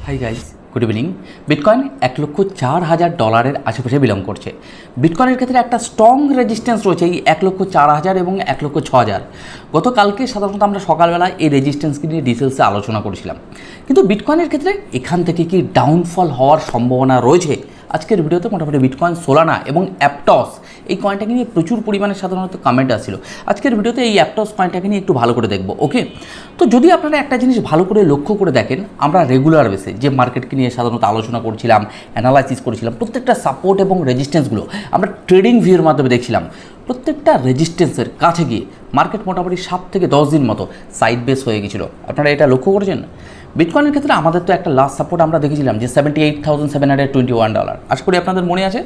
Hi guys, good evening. Bitcoin $1,04,000 আশেপাশে belong করছে। বিটকয়েনের ক্ষেত্রে একটা স্ট্রং রেজিস্ট্যান্স রয়েছে এই 1,04,000 এবং 1,06,000। গতকালকে সাধারণত আমরা সকালবেলা এই রেজিস্ট্যান্সকে নিয়ে ডিটেলসে আলোচনা করেছিলাম, কিন্তু বিটকয়েনের ক্ষেত্রে এখান থেকে কি ডাউনফল হওয়ার সম্ভাবনা রয়েছে? আজকের ভিডিওতে মোটামুটি বিটকয়েন, সোলানা এবং অ্যাপটস এই কয়েনটাকে নিয়ে প্রচুর পরিমাণে সাধারণত কমেন্ট আসছিল। আজকের ভিডিওতে এই অ্যাপটস কয়েনটাকে নিয়ে একটু ভালো করে দেখব। ওকে, তো যদি আপনারা একটা জিনিস ভালো করে লক্ষ্য করে দেখেন, আমরা রেগুলার বেসে যে মার্কেটকে নিয়ে সাধারণত আলোচনা করছিলাম, অ্যানালাইসিস করেছিলাম, প্রত্যেকটা সাপোর্ট এবং রেজিস্ট্যান্সগুলো আমরা ট্রেডিং ভিউর মাধ্যমে দেখছিলাম। প্রত্যেকটা রেজিস্ট্যান্সের কাছে গিয়ে মার্কেট মোটামুটি 7 থেকে 10 দিন মতো সাইড বেস হয়ে গেছিলো। আপনারা এটা লক্ষ্য করেছেন? বিটকয়েনের ক্ষেত্রে আমাদের তো একটা লাস্ট সাপোর্ট আমরা দেখেছিলাম যে $78,721। আশা করি আপনাদের মনে আছে।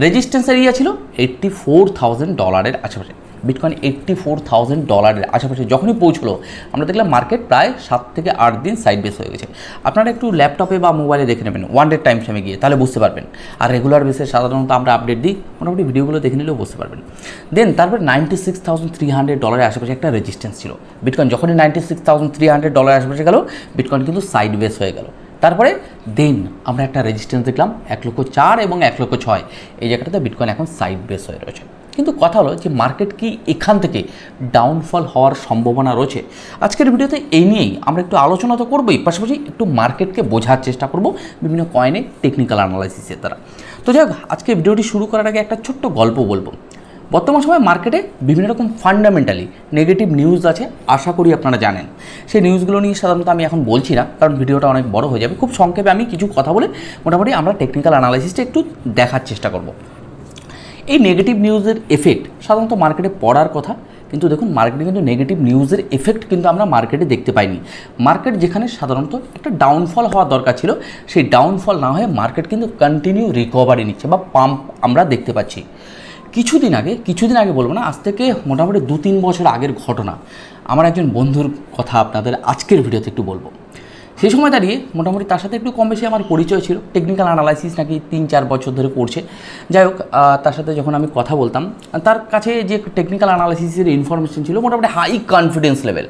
রেজিস্ট্যান্স এরিয়া ছিল $84,000 আশেপাশে। বিটকয়েন $84,000 আশেপাশে যখনই পৌঁছলো, আমরা দেখলাম মার্কেট প্রায় 7 থেকে 8 দিন সাইড বেস হয়ে গেছে। আপনারা একটু ল্যাপটপে বা মোবাইলে দেখে নেবেন ওয়ান ডে টাইম ফ্রেমে গিয়ে, তাহলে বুঝতে পারবেন। আর রেগুলার বেসে সাধারণত আমরা আপডেট দিই, মোটামুটি ভিডিওগুলো দেখে নিলেও বুঝতে পারবেন। দেন তারপর $96,300 আশেপাশে একটা রেজিস্ট্যান্স ছিল। বিটকয়েন যখনই $96,300 আশেপাশে গেল, বিটকয়েন কিন্তু সাইড বেস হয়ে গেল। তারপরে দেন আমরা একটা রেজিস্ট্যান্স দেখলাম 1,04,000 এবং 1,06,000। এই জায়গাটাতে বিটকয়েন এখন সাইড বেস হয়ে রয়েছে। কিন্তু কথা হলো যে মার্কেট কি এখান থেকে ডাউনফল হওয়ার সম্ভাবনা রয়েছে? আজকের ভিডিওতে এই নিয়েই আমরা একটু আলোচনা তো করবোই, পাশাপাশি একটু মার্কেটকে বোঝার চেষ্টা করব বিভিন্ন কয়েনে টেকনিক্যাল অ্যানালাইসিসের দ্বারা। তো যাই হোক, আজকে ভিডিওটি শুরু করার আগে একটা ছোট্ট গল্প বলবো। বর্তমান সময়ে মার্কেটে বিভিন্ন রকম ফান্ডামেন্টালি নেগেটিভ নিউজ আছে, আশা করি আপনারা জানেন। সেই নিউজগুলো নিয়ে সাধারণত আমি এখন বলছি না, কারণ ভিডিওটা অনেক বড় হয়ে যাবে। খুব সংক্ষেপে আমি কিছু কথা বলে মোটামুটি আমরা টেকনিক্যাল অ্যানালাইসিসটা একটু দেখার চেষ্টা করব। এই নেগেটিভ নিউজের এফেক্ট সাধারণত মার্কেটে পড়ার কথা, কিন্তু দেখুন মার্কেটে কিন্তু নেগেটিভ নিউজের এফেক্ট কিন্তু আমরা মার্কেটে দেখতে পাইনি। মার্কেট যেখানে সাধারণত একটা ডাউনফল হওয়া দরকার ছিল, সেই ডাউনফল না হয়ে মার্কেট কিন্তু কন্টিনিউ রিকভারি নিচ্ছে বা পাম্প আমরা দেখতে পাচ্ছি। কিছুদিন আগে বলবো না, আজ থেকে মোটামুটি 2-3 বছর আগের ঘটনা। আমার একজন বন্ধুর কথা আপনাদের আজকের ভিডিওতে একটু বলবো। সেই সময় দাঁড়িয়ে মোটামুটি তার সাথে একটু কম বেশি আমার পরিচয় ছিল। টেকনিক্যাল অ্যানালাইসিস নাকি 3-4 বছর ধরে করছে। যাই হোক, তার সাথে যখন আমি কথা বলতাম, তার কাছে যে টেকনিক্যাল অ্যানালাইসিসের ইনফরমেশন ছিল মোটামুটি হাই কনফিডেন্স লেভেল।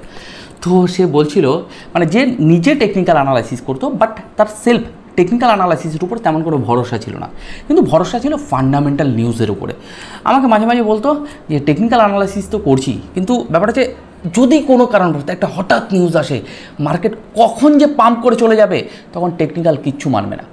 তো সে বলছিল মানে যে নিজে টেকনিক্যাল অ্যানালাইসিস করতো, বাট তার সেলফ টেকনিক্যাল অ্যানালাইসিসের উপর তেমন কোনো ভরসা ছিল না, কিন্তু ভরসা ছিল ফান্ডামেন্টাল নিউজের উপরে। আমাকে মাঝে মাঝে বলতো যে টেকনিক্যাল অ্যানালাইসিস তো করছি, কিন্তু ব্যাপারটা হচ্ছে যদি কোনো কারণবশত একটা হঠাৎ নিউজ আসে, মার্কেট কখন যে পাম্প করে চলে যাবে, তখন টেকনিক্যাল কিচ্ছু মানবে না।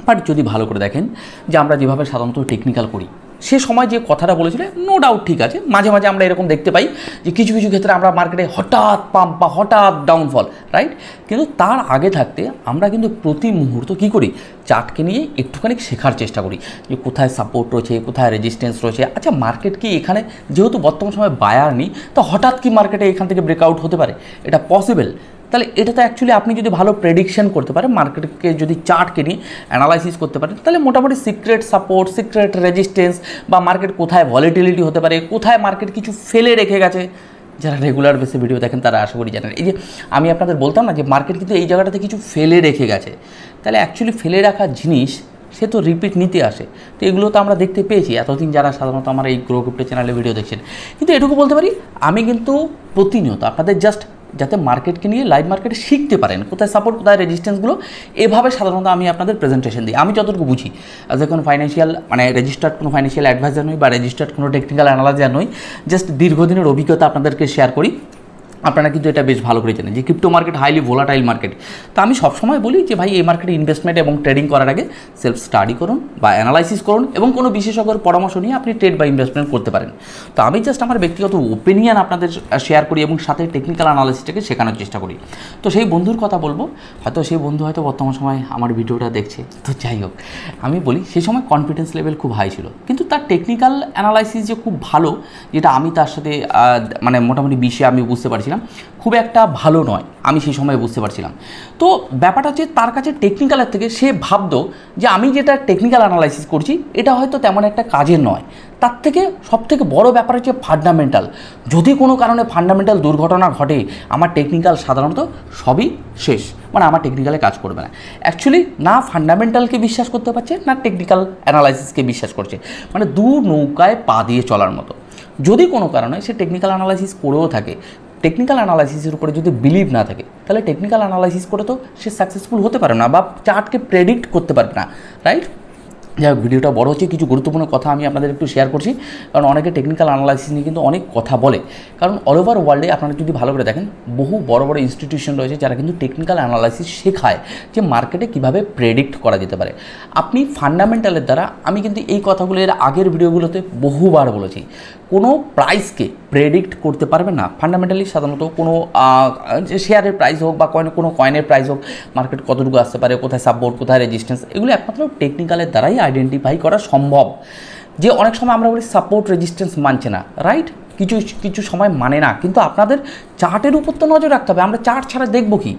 বাট যদি ভালো করে দেখেন যে আমরা যেভাবে সাধারণত টেকনিক্যাল করি, সে সময় যে কথাটা বলেছিল নো ডাউট ঠিক আছে। মাঝে মাঝে আমরা এরকম দেখতে পাই যে কিছু কিছু ক্ষেত্রে আমরা মার্কেটে হঠাৎ পাম্প বা হঠাৎ ডাউনফল, রাইট? কিন্তু তার আগে থাকতে আমরা কিন্তু প্রতি মুহূর্ত কী করি, চার্টকে নিয়ে একটুখানি শেখার চেষ্টা করি যে কোথায় সাপোর্ট রয়েছে, কোথায় রেজিস্ট্যান্স রয়েছে। আচ্ছা, মার্কেট কি এখানে, যেহেতু বর্তমান সময় বায়ার নেই, তো হঠাৎ কি মার্কেটে এখান থেকে ব্রেকআউট হতে পারে? এটা পসিবল। তাহলে এটা তো অ্যাকচুয়ালি আপনি যদি ভালো প্রেডিকশন করতে পারেন, মার্কেটকে যদি চার্টকে নিয়ে অ্যানালাইসিস করতে পারেন, তাহলে মোটামুটি সিক্রেট সাপোর্ট, সিক্রেট রেজিস্ট্যান্স বা মার্কেট কোথায় ভলিটিলিটি হতে পারে, কোথায় মার্কেট কিছু ফেলে রেখে গেছে, যারা রেগুলার বেসে ভিডিও দেখেন তারা আশা করি জানেন। এই যে আমি আপনাদের বলতাম না যে মার্কেট কিন্তু এই জায়গাটাতে কিছু ফেলে রেখে গেছে, তাহলে অ্যাকচুয়ালি ফেলে রাখা জিনিস সে তো রিপিট নিতে আসে। তো এগুলো তো আমরা দেখতে পেয়েছি এতদিন যারা সাধারণত আমার এই গ্রো ক্রিপ্টো চ্যানেলে ভিডিও দেখছেন। কিন্তু এটুকু বলতে পারি, আমি কিন্তু প্রতিনিয়ত আপনাদের জাস্ট যাতে মার্কেটকে নিয়ে লাইভ মার্কেটে শিখতে পারেন, কোথায় সাপোর্ট, কোথায় রেজিস্ট্যান্সগুলো, এভাবে সাধারণত আমি আপনাদের প্রেজেন্টেশন দিই। আমি যতটুকু বুঝি, অ্যাজ এ কোনো ফাইন্যান্সিয়াল রেজিস্টার্ড কোনো ফাইন্যান্সিয়াল অ্যাডভাইজার নই বা রেজিস্টার্ড কোনো টেকনিক্যাল অ্যানালাইজার নই, জাস্ট দীর্ঘদিনের অভিজ্ঞতা আপনাদেরকে শেয়ার করি। আপনারা কিন্তু এটা বেশ ভালো করে জানেন যে crypto market highly volatile market. তো আমি সবসময় বলি যে ভাই, এই মার্কেটে ইনভেস্টমেন্ট এবং ট্রেডিং করার আগে সেলফ স্টাডি করুন বা অ্যানালাইসিস করুন এবং কোনো বিশেষজ্ঞের পরামর্শ নিয়ে আপনি ট্রেড বা ইনভেস্টমেন্ট করতে পারেন। তো আমি জাস্ট আমার ব্যক্তিগত ওপিনিয়ন আপনাদের শেয়ার করি এবং সাথে টেকনিক্যাল অ্যানালাইসিসটাকে শেখানোর চেষ্টা করি। তো সেই বন্ধুর কথা বলবো, হয়তো সেই বন্ধু হয়তো বর্তমান সময় আমার ভিডিওটা দেখছে। তো যাই হোক, আমি বলি সেই সময় কনফিডেন্স লেভেল খুব হাই ছিল, কিন্তু তার টেকনিক্যাল অ্যানালাইসিস যে খুব ভালো, যেটা আমি তার সাথে মানে মোটামুটি বিষয়ে আমি বুঝতে পারছিলাম খুব একটা ভালো নয়, আমি সেই সময় বুঝতে পারছিলাম। তো ব্যাপারটা হচ্ছে তার কাছে টেকনিক্যালের থেকে সে ভাবতো যে আমি যেটা টেকনিক্যাল অ্যানালাইসিস করছি এটা হয়তো তেমন একটা কাজের নয়। তার থেকে সবথেকে বড় ব্যাপার হচ্ছে ফান্ডামেন্টাল। যদি কোনো কারণে ফান্ডামেন্টাল দুর্ঘটনা ঘটে, আমার টেকনিক্যাল সাধারণত সবই শেষ, মানে আমার টেকনিক্যালে কাজ করবে না। অ্যাকচুয়ালি না ফান্ডামেন্টালকে বিশ্বাস করতে পারছে, না টেকনিক্যাল অ্যানালাইসিসকে বিশ্বাস করছে, মানে দু নৌকায় পা দিয়ে চলার মতো। যদি কোনো কারণে সে টেকনিক্যাল অ্যানালাইসিস করেও থাকে, টেকনিক্যাল অ্যানালাইসিসের উপরে যদি বিলিভ না থাকে, তাহলে টেকনিক্যাল অ্যানালাইসিস করে তো সে সাকসেসফুল হতে পারে না বা চার্টকে প্রেডিক্ট করতে পারবে না, রাইট? যাই হোক, ভিডিওটা বড় হচ্ছে, কিছু গুরুত্বপূর্ণ কথা আমি আপনাদের একটু শেয়ার করছি, কারণ অনেকে টেকনিক্যাল অ্যানালাইসিস নিয়ে কিন্তু অনেক কথা বলে। কারণ অল ওভার ওয়ার্ল্ডে আপনারা যদি ভালো করে দেখেন, বহু বড় বড় ইনস্টিটিউশন রয়েছে যারা কিন্তু টেকনিক্যাল অ্যানালাইসিস শেখায় যে মার্কেটে কীভাবে প্রেডিক্ট করা যেতে পারে। আপনি ফান্ডামেন্টালের দ্বারা, আমি কিন্তু এই কথাগুলো এর আগের ভিডিওগুলোতে বহুবার বলেছি, কোনো প্রাইসকে প্রেডিক্ট করতে পারবে না ফান্ডামেন্টালি। সাধারণত কোনো শেয়ারের প্রাইস হোক বা কোনো কয়েনের প্রাইস হোক, মার্কেট কতটুকু আসতে পারে, কোথায় সাপোর্ট, কোথায় রেজিস্ট্যান্স, এগুলো একমাত্র টেকনিক্যালের দ্বারাই আইডেন্টিফাই করা সম্ভব। যে অনেক সময় আমরা বলি সাপোর্ট রেজিস্ট্যান্স মানছে না, রাইট? কিছু সময় মানে না, কিন্তু আপনাদের চার্টের উপর তো নজর রাখতে হবে। আমরা চার্ট ছাড়া দেখবো কি?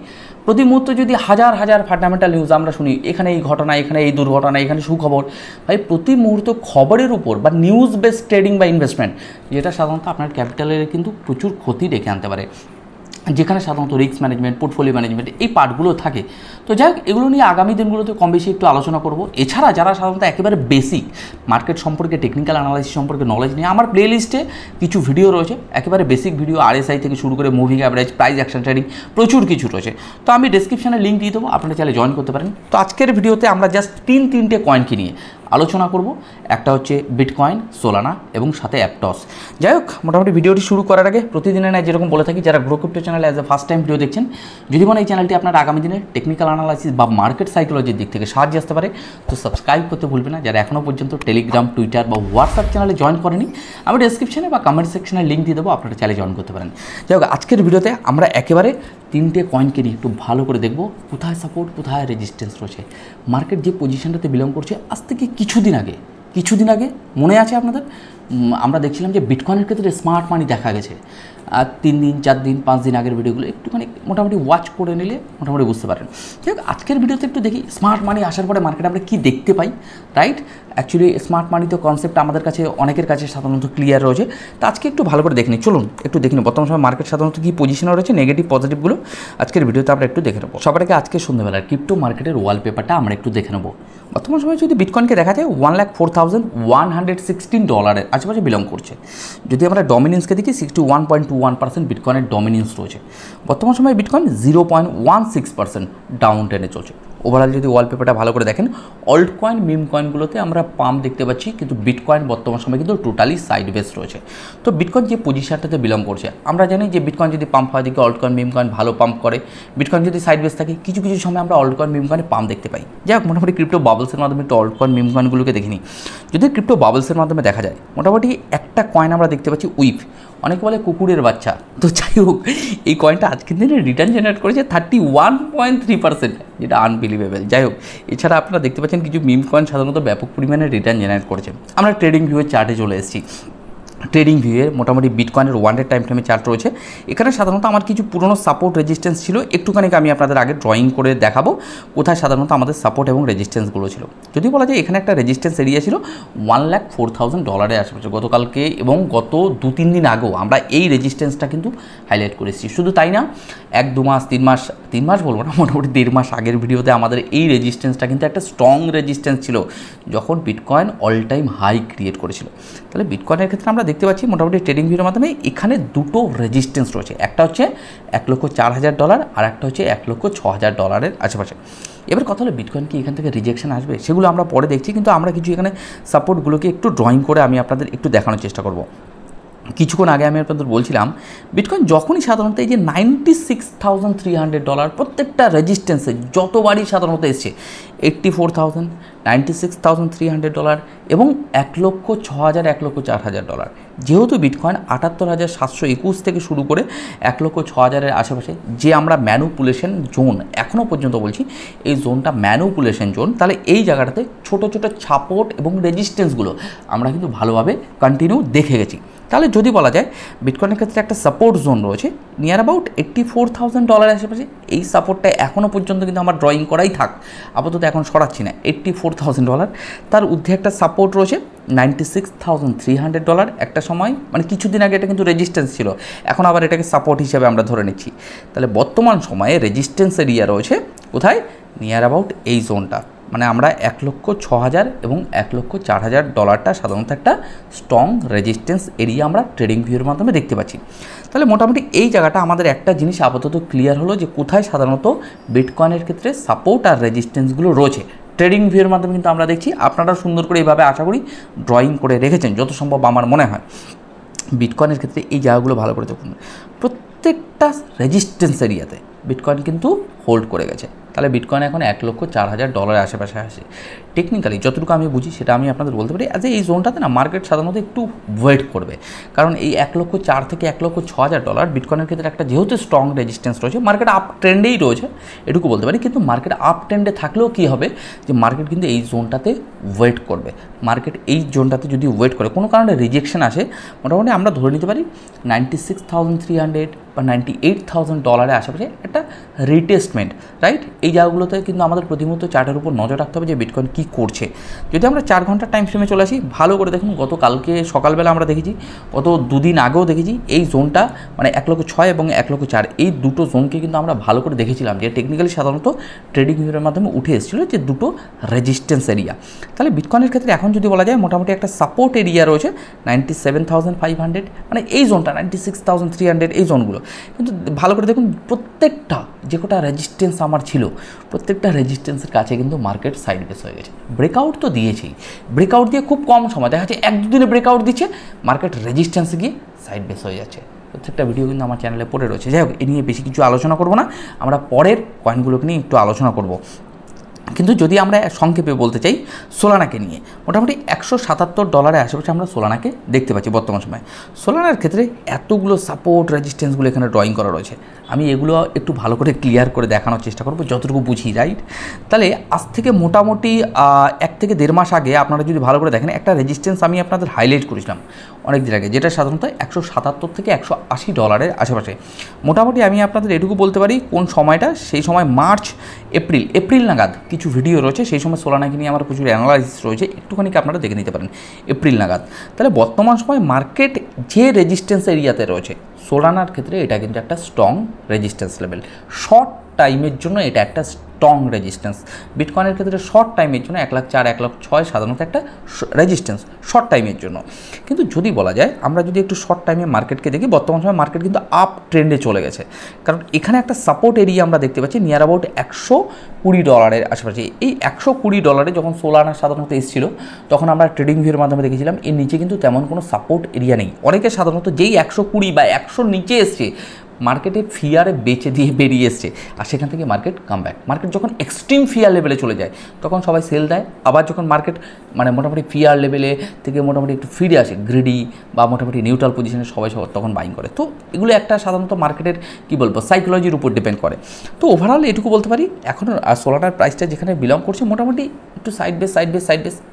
প্রতি মুহূর্তে যদি হাজার হাজার ফান্ডামেন্টাল নিউজ আমরা শুনি, এখানে এই ঘটনা, এখানে এই দুর্ঘটনা, এখানে সুখবর, ভাই প্রতি মুহূর্তে খবরের উপর বা নিউজ বেসড ট্রেডিং বা ইনভেস্টমেন্ট, যেটা সাধারণত আপনার ক্যাপিটালের কিন্তু প্রচুর ক্ষতি ডেকে আনতে পারে, যেখানে সাধারণত রিস্ক ম্যানেজমেন্ট, পোর্টফোলিও ম্যানেজমেন্ট এই পার্টগুলো থাকে। তো যাই হোক, এগুলো নিয়ে আগামী দিনগুলোতে কম বেশি একটু আলোচনা করব। এছাড়া যারা সাধারণত একেবারে বেসিক মার্কেট সম্পর্কে, টেকনিক্যাল অ্যানালাইসিস সম্পর্কে নলেজ নিয়ে, আমার প্লে লিস্টে কিছু ভিডিও রয়েছে, একেবারে বেসিক ভিডিও, RSI থেকে শুরু করে moving average, price action trading, প্রচুর কিছু রয়েছে। তো আমি ডেসক্রিপশনে লিঙ্ক দিয়ে দেবো, আপনারা চাইলে জয়েন করতে পারেন। তো আজকের ভিডিওতে আমরা জাস্ট তিনটে কয়েনকে নিয়ে আলোচনা করব। একটা হচ্ছে বিটকয়েন, সোলানা এবং সাথে অ্যাপটস। যাই হোক, মোটামুটি ভিডিওটি শুরু করার আগে প্রতিদিনের না যেরকম বলে থাকি, যারা গ্রো ক্রিপ্টো চ্যানেলে as a first time video দেখছেন, যদি মনে এই চ্যানেলটি আপনার আগামী দিনে টেকনিক্যাল অ্যানালাইসিস বা মার্কেট সাইকোলজির দিক থেকে সাহায্য আসতে পারে, তো সাবস্ক্রাইব করতে ভুলবেন না। যারা এখনও পর্যন্ত টেলিগ্রাম, টুইটার বা হোয়াটসঅ্যাপ চ্যানেলে জয়েন করেনি, আমি ডেসক্রিপশনে বা কমেন্ট সেকশনে লিঙ্ক দিয়ে দেবো, আপনারা চাইলে জয়েন করতে পারেন। যাই হোক, আজকের ভিডিওতে আমরা একেবারে তিনটে কয়েনকে নিয়ে একটু ভালো করে দেখব, কোথায় সাপোর্ট, কোথায় রেজিস্ট্যান্স রয়েছে। মার্কেট যে পজিশনটাতে বিলং করছে, আজ থেকে কিছুদিন আগে মনে আছে আপনাদের, আমরা দেখছিলাম যে বিটকয়েনের ক্ষেত্রে স্মার্ট মানি দেখা গেছে। আর 3 দিন 4 দিন 5 দিন আগের ভিডিওগুলো একটুখানি মোটামুটি ওয়াচ করে নিলে মোটামুটি বুঝতে পারেন। যাই হোক, আজকের ভিডিওতে একটু দেখি স্মার্ট মানি আসার পরে মার্কেটে আমরা কী দেখতে পাই, রাইট? অ্যাকচুয়ালি স্মার্ট মানি তো কনসেপ্ট আমাদের কাছে, অনেকের কাছে সাধারণত ক্লিয়ার রয়েছে। তো আজকে একটু ভালো করে দেখে নিই, চলুন একটু দেখে নিই বর্তমান সময় মার্কেট সাধারণত কী পজিশনে রয়েছে, নেগেটিভ পজিটিভগুলো আজকের ভিডিওতে আমরা একটু দেখে নেবো। সবার আগে আজকে সন্ধ্যাবেলার ক্রিপ্টো মার্কেটের ওয়ালপেপারটা আমরা একটু দেখে নেবো। বর্তমান সময় যদি বিটকয়েনকে দেখা যায়, $1,04,116 আশেপাশে বিলং করছে। যদি আমরা ডমিনেন্সকে দেখি, 61.21% বিটকয়েনের ডমিনেন্স রয়েছে। বর্তমান সময় বিটকয়েন 0.16% ডাউন ট্রেনে চলছে। ওভারঅল যদি ওয়ালপেপারটা ভালো করে দেখেন, অল্ট কয়েন, মিম কয়েনগুলোতে আমরা পাম্প দেখতে পাচ্ছি, কিন্তু বিটকয়েন বর্তমান সময় কিন্তু টোটালি সাইড বেস রয়েছে। তো বিটকয়েন যে পজিশনটাতে বিলং করছে, আমরা জানি যে বিটকয়েন যদি পাম্প হয় দিকে অল্ট কয়েন, মিম কয়েন ভালো পাম্প করে। বিটকয়েন যদি সাইড বেস থাকে, কিছু সময় আমরা অল্ট কয়েন, মিম কয়েনে পাম্প দেখতে পাই। যাই হোক, মোটামুটি ক্রিপ্টো বাবলসের মাধ্যমে একটু অল্ট কয়েন, মিম কয়েনগুলোকে দেখিনি। যদি ক্রিপ্টো বাবলসের মাধ্যমে দেখা যায়, মোটামুটি একটা কয়েন আমরা দেখতে পাচ্ছি উইফ, অনেকে বলে কুকুরের বাচ্চা। তো যাই হোক, এই কয়েনটা আজকের দিনে রিটার্ন জেনারেট করেছে 31.3%, যেটা আনবিলিভেবল। যাই হোক, এছাড়া আপনারা দেখতে পাচ্ছেন কিছু মিম কয়েন সাধারণত ব্যাপক পরিমাণে রিটার্ন জেনারেট করেছে। আমরা ট্রেডিং ভিউয়ের চার্টে চলে এসেছি। ট্রেডিং ভিউয়ের মোটামুটি বিটকয়েনের 1 ডে টাইম ফ্রেমে চার্ট রয়েছে। এখানে সাধারণত আমার কিছু পুরনো সাপোর্ট রেজিস্ট্যান্স ছিল, একটুখানি আমি আপনাদের আগে ড্রয়িং করে দেখাবো কোথায় সাধারণত আমাদের সাপোর্ট এবং রেজিস্ট্যান্সগুলো ছিল। যদি বলা যায়, এখানে একটা রেজিস্ট্যান্স এরিয়া ছিল $1,04,000 আশেপাশে গতকালকে, এবং গত 2-3 দিন আগেও আমরা এই রেজিস্ট্যান্সটা কিন্তু হাইলাইট করেছি। শুধু তাই না, 1-2 মাস 3 মাস বলবো না, মোটামুটি 1.5 মাস আগের ভিডিওতে আমাদের এই রেজিস্ট্যান্সটা কিন্তু একটা স্ট্রং রেজিস্ট্যান্স ছিল, যখন bitcoin all time high create করেছিল। তাহলে বিটকয়েনের ক্ষেত্রে আমরা দেখতে পাচ্ছি মোটামুটি ট্রেডিং ভিউর মাধ্যমে এখানে দুটো রেজিস্ট্যান্স রয়েছে। একটা হচ্ছে $1,04,000 আর একটা হচ্ছে $1,06,000 আশেপাশে। এবার কথা হলো, বিটকয়েন কি এখান থেকে রিজেকশন আসবে, সেগুলো আমরা পরে দেখছি, কিন্তু আমরা কিছু এখানে সাপোর্টগুলোকে একটু ড্রয়িং করে আমি আপনাদের একটু দেখানোর চেষ্টা করব। কিছুক্ষণ আগে আমি আপনাদের বলছিলাম, বিটকয়েন যখনই সাধারণত এই যে $96,300 প্রত্যেকটা রেজিস্ট্যান্সে যতবারই সাধারণত এসছে, 84,000, $96,300 এবং $1,06,000, $1,04,000। যেহেতু বিটকয়েন 78,721 থেকে শুরু করে 1,06,000-এর আশেপাশে, যে আমরা ম্যানুপুলেশন জোন এখনও পর্যন্ত বলছি, এই জোনটা ম্যানুপুলেশন জোন, তাহলে এই জায়গাটাতে ছোটো সাপোর্ট এবং রেজিস্ট্যান্সগুলো আমরা কিন্তু ভালোভাবে কন্টিনিউ দেখে গেছি। তাহলে যদি বলা যায় বিটকয়েনের ক্ষেত্রে একটা সাপোর্ট জোন রয়েছে নিয়ার অ্যাবাউট $84,000 আশেপাশে, এই সাপোর্টটা এখনও পর্যন্ত কিন্তু আমার ড্রয়িং করাই থাক, আপাতত এখন সরাচ্ছি না। $84,000, তার ঊর্ধ্বে একটা সাপোর্ট রয়েছে $96,300 একটা সময়, মানে কিছুদিন আগে এটা কিন্তু রেজিস্ট্যান্স ছিল, এখন আবার এটাকে সাপোর্ট হিসেবে আমরা ধরে নিচ্ছি। তাহলে বর্তমান সময়ে রেজিস্ট্যান্স এরিয়া রয়েছে কোথায়, নিয়ার অ্যাবাউট এই জোনটা। মানে আমরা 1,06,000 এবং 1,04,000 ডলারটা সাধারণত একটা স্ট্রং রেজিস্ট্যান্স এরিয়া আমরা ট্রেডিং ভিউর মাধ্যমে দেখতে পাচ্ছি। তাহলে মোটামুটি এই জায়গাটা আমাদের একটা জিনিস আপাতত ক্লিয়ার হলো যে কোথায় সাধারণত বিটকয়েনের ক্ষেত্রে সাপোর্ট আর রেজিস্ট্যান্সগুলো রয়েছে। ট্রেডিং ভিউর মাধ্যমে কিন্তু আমরা দেখছি, আপনারা সুন্দর করে এইভাবে আশা করি ড্রয়িং করে রেখেছেন যত সম্ভব আমার মনে হয়। বিটকয়েনের ক্ষেত্রে এই জায়গাগুলো ভালো করে দেখুন, প্রত্যেকটা রেজিস্ট্যান্স এরিয়াতে বিটকয়েন কিন্তু হোল্ড করে গেছে। তাহলে বিটকয়েন এখন 1,04,000 ডলারের আশেপাশে আসে। টেকনিক্যালি যতটুকু আমি বুঝি সেটা আমি আপনাদের বলতে পারি, আজ এই জোনটাতে না মার্কেট সাধারণত একটু ওয়েট করবে, কারণ এই 1,04,000 থেকে 1,06,000 ডলার বিটকয়েনের ক্ষেত্রে একটা যেহেতু স্ট্রং রেজিস্ট্যান্স রয়েছে, মার্কেট আপ ট্রেন্ডেই রয়েছে এটুকু বলতে পারি। কিন্তু মার্কেট আপ ট্রেন্ডে থাকলেও কী হবে যে মার্কেট কিন্তু এই জোনটাতে ওয়েট করবে। মার্কেট এই জোনটাতে যদি ওয়েট করে কোনো কারণে রিজেকশন আসে, মোটামুটি আমরা ধরে নিতে পারি 96,300 বা 98,000 ডলারের আশেপাশে একটা রিটেস্টমেন্ট, রাইট? এই জায়গাগুলোতে কিন্তু আমাদের প্রতিমুহূর্ত চার্টের উপর নজর রাখতে হবে যে বিটকয়েন কী করছে। যদি আমরা 4 ঘন্টার টাইম ফ্রেমে চলে আসি, ভালো করে দেখুন, গতকালকে সকালবেলা আমরা দেখেছি, গত 2 দিন আগেও দেখেছি, এই জোনটা মানে 1,06,000 এবং 1,04,000 এই দুটো জোনকে কিন্তু আমরা ভালো করে দেখেছিলাম যে টেকনিক্যালি সাধারণত ট্রেডিং ভিউয়ের মাধ্যমে উঠে এসেছিলো যে দুটো রেজিস্ট্যান্স এরিয়া। তাহলে বিটকয়েনের ক্ষেত্রে এখন যদি বলা যায় মোটামুটি একটা সাপোর্ট এরিয়া রয়েছে 97,500, মানে এই জোনটা 96,300, এই জোনগুলো কিন্তু ভালো করে দেখুন, প্রত্যেকটা যে কটা রেজিস্ট্যান্স আমার ছিল প্রত্যেকটা রেজিস্ট্যান্সের কাছে কিন্তু মার্কেট সাইড বেস হয়ে গেছে। ব্রেকআউট তো দিয়েছেই, ব্রেকআউট দিয়ে খুব কম সময় দেখা যাচ্ছে 1-2 দিনে ব্রেকআউট দিচ্ছে, মার্কেট রেজিস্ট্যান্সে গিয়ে সাইড বেস হয়ে যাচ্ছে। প্রত্যেকটা ভিডিও কিন্তু আমার চ্যানেলে পড়ে রয়েছে। যাই হোক, এ নিয়ে বেশি কিছু আলোচনা করব না, আমরা পরের কয়েনগুলোকে নিয়ে একটু আলোচনা করব। কিন্তু যদি আমরা সংক্ষেপে বলতে চাই সোলানাকে নিয়ে, মোটামুটি 177 ডলারের আশেপাশে আমরা সোলানাকে দেখতে পাচ্ছি বর্তমান সময়ে। সোলানার ক্ষেত্রে এতগুলো সাপোর্ট রেজিস্ট্যান্সগুলো এখানে ড্রয়িং করা রয়েছে, আমি এগুলো একটু ভালো করে ক্লিয়ার করে দেখানোর চেষ্টা করব যতটুকু বুঝি, রাইট? তাহলে আজ থেকে মোটামুটি 1 থেকে 1.5 মাস আগে আপনারা যদি ভালো করে দেখেন, একটা রেজিস্ট্যান্স আমি আপনাদের হাইলাইট করেছিলাম অনেক দিন আগে, যেটা সাধারণত 177 থেকে 180 ডলারের আশেপাশে। মোটামুটি আমি আপনাদের এটুকু বলতে পারি কোন সময়টা, সেই সময় মার্চ এপ্রিল নাগাদ কিছু ভিডিও রয়েছে, সেই সময় সোলানাকে নিয়ে আমার প্রচুর অ্যানালাইসিস রয়েছে, একটুখানি আপনারা দেখে নিতে পারেন এপ্রিল নাগাদ। তাহলে বর্তমান সময় মার্কেট যে রেজিস্ট্যান্স এরিয়াতে রয়েছে, সোলানার ক্ষেত্রে এটা কিন্তু একটা স্ট্রং রেজিস্ট্যান্স লেভেল। শর্ট টাইমের জন্য এটা একটা স্ট্রং রেজিস্ট্যান্স। বিটকয়েনের ক্ষেত্রে শর্ট টাইমের জন্য 1,04,000 1,06,000 সাধারণত একটা রেজিস্ট্যান্স শর্ট টাইমের জন্য। কিন্তু যদি বলা যায় আমরা যদি একটু শর্ট টাইমে মার্কেটকে দেখি, বর্তমান সময় মার্কেট কিন্তু আপ ট্রেন্ডে চলে গেছে, কারণ এখানে একটা সাপোর্ট এরিয়া আমরা দেখতে পাচ্ছি নিয়ার অ্যাবাউট 120 ডলারের আশেপাশে। এই 120 ডলারে যখন সোলানা সাধারণত এসেছিল তখন আমরা ট্রেডিং ভিউর মাধ্যমে দেখেছিলাম এর নিচে কিন্তু তেমন কোনো সাপোর্ট এরিয়া নেই। অনেকে সাধারণত যেই 120 বা 100 নিচে এসছে মার্কেটের ফিয়ারে বেচে দিয়ে বেরিয়ে এসছে, আর সেখান থেকে মার্কেট কামব্যাক। মার্কেট যখন এক্সট্রিম ফিয়ার লেভেলে চলে যায় তখন সবাই সেল দেয়, আবার যখন মার্কেট মানে মোটামুটি ফিয়ার লেভেলে থেকে মোটামুটি একটু ফিরে আসে গ্রিডি বা মোটামুটি নিউট্রাল পজিশনে সবাই তখন বাইং করে। তো এগুলো একটা সাধারণত মার্কেটের কী বলবো সাইকোলজির উপর ডিপেন্ড করে। তো ওভারঅল এটুকু বলতে পারি এখন সোলানার প্রাইসটা যেখানে বিলং করছে মোটামুটি একটু সাইড বেস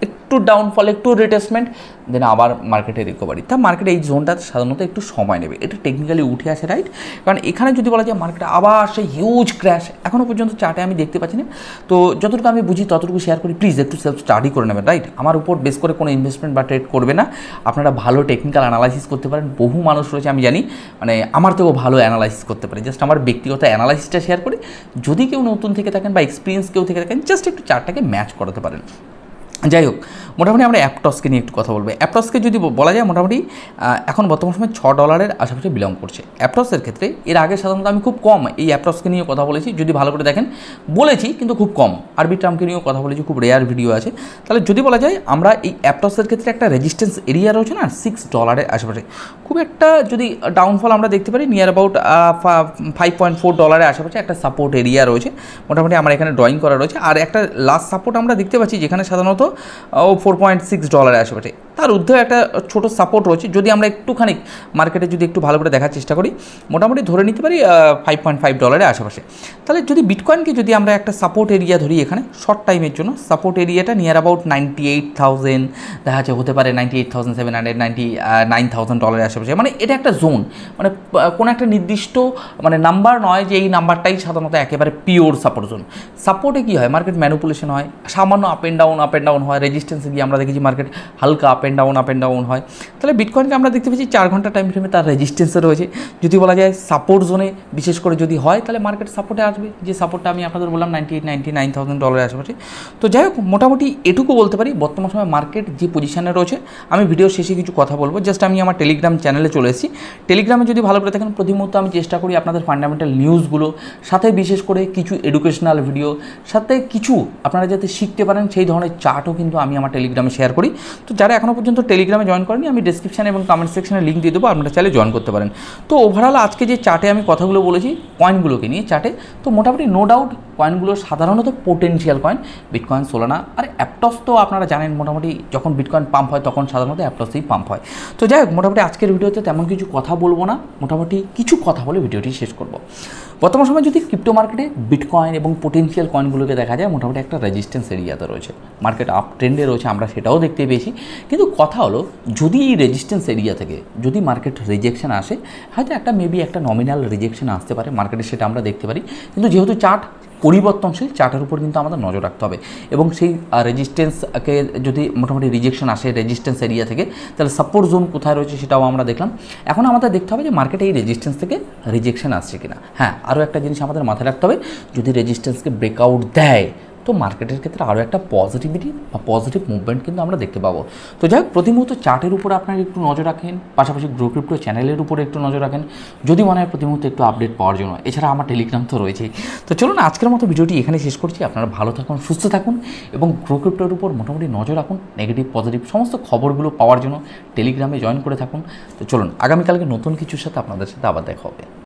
একটু ডাউনফল, একটু রিটেসমেন্ট, দেন আবার মার্কেটে রিকভারি। তা মার্কেট এই জোনটা সাধারণত একটু সময় নেবে, এটা টেকনিক্যালি উঠে আসে, রাইট? কারণ এখানে যদি বলা যায় মার্কেটে আবার সেই হিউজ ক্র্যাশ এখনও পর্যন্ত চার্টে আমি দেখতে পাচ্ছি না। তো যতটুকু আমি বুঝি ততটুকু শেয়ার করি, প্লিজ একটু সেলফ স্টাডি করে নেবেন, রাইট? আমার উপর বেস করে কোনো ইনভেস্টমেন্ট বা ট্রেড করবে না। আপনারা ভালো টেকনিক্যাল অ্যানালাইসিস করতে পারেন, বহু মানুষ রয়েছে আমি জানি মানে আমার থেকেও ভালো অ্যানালাইসিস করতে পারে। জাস্ট আমার ব্যক্তিগত অ্যানালাইসিসটা শেয়ার করি, যদি কেউ নতুন থেকে থাকেন বা এক্সপিরিয়েন্স কেউ থেকে থাকেন জাস্ট একটু চার্টটাকে ম্যাচ করাতে পারেন। যাই হোক, মোটামুটি আমরা অ্যাপটসকে নিয়ে একটু কথা বলবো। অ্যাপটসকে যদি বলা যায় মোটামুটি এখন বর্তমান সময় 6 ডলারের আশেপাশে বিলং করছে। অ্যাপটসের ক্ষেত্রে এর আগে সাধারণত আমি খুব কম এই অ্যাপটসকে নিয়ে কথা বলেছি, যদি ভালো করে দেখেন বলেছি কিন্তু খুব কম। আরবিট্রামকে নিয়েও কথা বলেছি, খুব রেয়ার ভিডিও আছে। তাহলে যদি বলা যায় আমরা এই অ্যাপটসের ক্ষেত্রে একটা রেজিস্ট্যান্স এরিয়া রয়েছে না 6 ডলারের আশেপাশে, খুব একটা যদি ডাউনফল আমরা দেখতে পারি নিয়ার অ্যাবাউট 5.4 ডলারের আশেপাশে একটা সাপোর্ট এরিয়া রয়েছে, মোটামুটি আমার এখানে ড্রয়িং করা রয়েছে। আর একটা লাস্ট সাপোর্ট আমরা দেখতে পাচ্ছি যেখানে সাধারণত 4.6 ডলারের আশেপাশে, তার ঊর্ধ্বে একটা ছোট সাপোর্ট রয়েছে। যদি আমরা একটুখানি মার্কেটে যদি একটু ভালো করে দেখার চেষ্টা করি মোটামুটি ধরে নিতে পারি 5.5 ডলারের আশেপাশে। তাহলে যদি বিটকয়েনকে যদি আমরা একটা সাপোর্ট এরিয়া ধরি এখানে শর্ট টাইমের জন্য, সাপোর্ট এরিয়াটা নিয়ার অ্যাবাউট 98,000 দেখা যাচ্ছে, হতে পারে 98,700 99,000 ডলারের আশেপাশে। মানে এটা একটা জোন, মানে কোনো একটা নির্দিষ্ট মানে নাম্বার নয় যে এই নাম্বারটাই সাধারণত একেবারে পিওর সাপোর্ট জোন। সাপোর্টে কী হয়, মার্কেট ম্যানিপুলেশন হয়, সামান্য আপ অ্যান্ড ডাউন হয়, রেজিস্ট্যান্সে গিয়ে আমরা দেখেছি মার্কেট হালকা আপ আপ অ্যান্ড ডাউন হয়, তাহলে বিটকয়েনকে আমরা দেখতে পাচ্ছি 4 ঘন্টা টাইম ফ্রেমে তার রেজিস্ট্যান্সে রয়েছে। যদি বলা যায় সাপোর্ট জোনে বিশেষ করে যদি হয়, তাহলে মার্কেট সাপোর্টে আসবে, যে সাপোর্টটা আমি আপনাদের বললাম $99,000 আশেপাশে। তো যাই হোক, মোটামুটি এটুকু বলতে পারি বর্তমান সময় মার্কেট যে পজিশনে রয়েছে। আমি ভিডিও শেষে কিছু কথা বলবো, জাস্ট আমি আমার টেলিগ্রাম চ্যানেলে চলে এসেছি। টেলিগ্রামে যদি ভালো করে দেখেন, প্রতি মুহূর্তে আমি চেষ্টা করি আপনাদের ফান্ডামেন্টাল নিউজগুলো, সাথে বিশেষ করে কিছু এডুকেশনাল ভিডিও, সাথে কিছু আপনারা যাতে শিখতে পারেন সেই ধরনের চার্টও কিন্তু আমি আমার টেলিগ্রামে শেয়ার করি। তো যারা এখনও পর্যন্ত টেলিগ্রামে জয়েন করেনি, আমি ডেসক্রিপশানে এবং কমেন্ট সেকশনে লিঙ্ক দিয়ে দেবো, আপনারা চাইলে জয়েন করতে পারেন। তো ওভারঅল আজকে যে চার্টে আমি কথাগুলো বলেছি কয়েনগুলোকে নিয়ে চার্টে, তো মোটামুটি নো ডাউট কয়েনগুলো সাধারণত পোটেনশিয়াল কয়েন, বিটকয়েন, সোলানা আর অ্যাপটস। তো আপনারা জানেন মোটামুটি যখন বিটকয়েন পাম্প হয় তখন সাধারণত অ্যাপটসেই পাম্প হয়। তো যাই হোক, মোটামুটি আজকের ভিডিওতে তেমন কিছু কথা বলবো না, মোটামুটি কিছু কথা বলে ভিডিওটি শেষ করব। বর্তমান সময় যদি ক্রিপ্টো মার্কেটে বিটকয়েন এবং পোটেনশিয়াল কয়েনগুলোকে দেখা যায়, মোটামুটি একটা রেজিস্ট্যান্স এরিয়াতে রয়েছে, মার্কেট আপ ট্রেন্ডে রয়েছে, আমরা সেটাও দেখতে পেয়েছি। কিন্তু কথা হলো, যদি এই রেজিস্ট্যান্স এরিয়া থেকে যদি মার্কেট রিজেকশন আসে, হয়তো একটা মেবি একটা নমিনাল রিজেকশন আসতে পারে মার্কেটে, সেটা আমরা দেখতে পারি। কিন্তু যেহেতু চার্ট পরিবর্তনশীল, চার্টের উপর কিন্তু আমাদের নজর রাখতে হবে, এবং সেই রেজিস্ট্যান্সকে যদি মোটামুটি রিজেকশন আসে রেজিস্ট্যান্স এরিয়া থেকে, তাহলে সাপোর্ট জোন কোথায় রয়েছে সেটাও আমরা দেখলাম। এখন আমাদের দেখতে হবে যে মার্কেটে এই রেজিস্ট্যান্স থেকে রিজেকশন আসছে কিনা। হ্যাঁ, আরও একটা জিনিস আমাদের মাথায় রাখতে হবে, যদি রেজিস্ট্যান্সকে ব্রেকআউট দেয়, তো মার্কেটের ক্ষেত্রে আরও একটা পজিটিভিটি বা পজিটিভ মুভমেন্ট কিন্তু আমরা দেখতে পাবো। তো যাই হোক, প্রতি মুহূর্তে চার্টের উপরে আপনারা একটু নজর রাখেন, পাশাপাশি গ্রো ক্রিপ্টো চ্যানেলের উপরে একটু নজর রাখেন, যদি মনে হয় প্রতি মুহূর্তে একটু আপডেট পাওয়ার জন্য। এছাড়া আমার টেলিগ্রাম তো রয়েছেই। তো চলুন, আজকের মতো ভিডিওটি এখানে শেষ করছি। আপনারা ভালো থাকুন, সুস্থ থাকুন, এবং গ্রো ক্রিপ্টোর উপর মোটামুটি নজর রাখুন। নেগেটিভ পজিটিভ সমস্ত খবরগুলো পাওয়ার জন্য টেলিগ্রামে জয়েন করে থাকুন। তো চলুন, আগামীকালকে নতুন কিছুর সাথে আপনাদের সাথে আবার দেখা হবে।